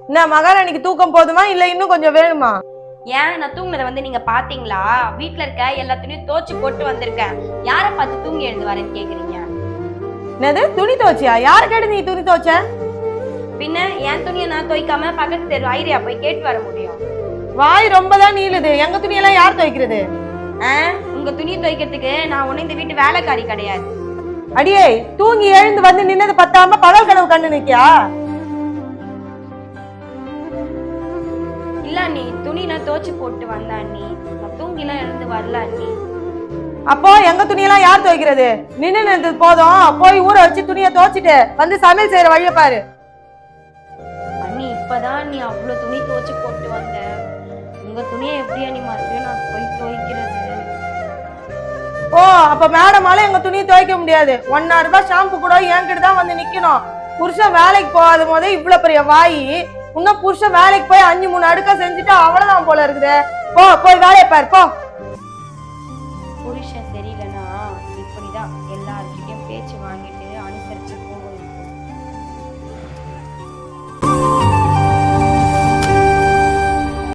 என்ன மகாராணிக்கு தூக்கம் போதுமா இல்ல இன்னும் கொஞ்சம் வேணுமா? ஏன் நான் தூங்குனதை வந்து நீங்க பாத்தீங்களா? வீட்டுல இருக்க எல்லா துணியும் தோச்சு போட்டு வந்திருக்கேன். யாரை பார்த்து தூங்கி எழுந்து வரேன்னு கேக்குறீங்க? என்னது துணி துவைச்சியா? யாரு கேட்டு நீ துணி துவைச்ச? பின்ன என் துணியை நான் துவைக்காம பக்கத்து தெரு ஐரியா போய் கேட்டு வர முடியும்? வாய் ரொம்பதான் நீளுது. எங்க துணியெல்லாம் யார் துவைக்கிறது? உங்க துணியை துவைக்கிறதுக்கு நான் ஒண்ணு இந்த வீட்டு வேலைக்காரி கிடையாது. அடியே தூங்கி எழுந்து வந்து நின்னது பத்தாம பகல் கனவு கண்ணு நிக்கியா? இல்ல நீ துணியெல்லாம் தோச்சு போட்டு வந்தா நீ, நான் தூங்கிலாம் எழுந்து வரல நீ. அப்போ எங்க துணியெல்லாம் யார் துவைக்கிறது? நின்னு நின்றது போதும், போய் ஊற வச்சு துணியை துவைச்சிட்டு வந்து சமையல் செய்யற வழிய பாரு. அண்ணி இப்பதான் நீ அவ்வளவு துணி தோச்சு போட்டு வந்த, உங்க துணியை எப்படியா நீ மறுபடியும் நான் போய் துவைக்கிறது? ஓ அப்ப மேடமால எங்க துணியை துவைக்க முடியாது. 1000 ரூபாய் ஷாம்பு கூட என்கிட்ட தான் வந்து நிக்கணும். புருஷன் வேலைக்கு போகாத போதே இவ்வளவு பெரிய வாயி, இன்னும் புருஷன் வேலைக்கு போய் 5-3 அடுக்க செஞ்சுட்டு அவ்வளவுதான் போல இருக்குது. போய் வேலையை பாரு போ. புருஷன் சரியில்லைன்னா இப்படிதான் எல்லார்கிட்டயும் பேச்சு வாங்கிட்டு அனுசரிச்சு போகணும்.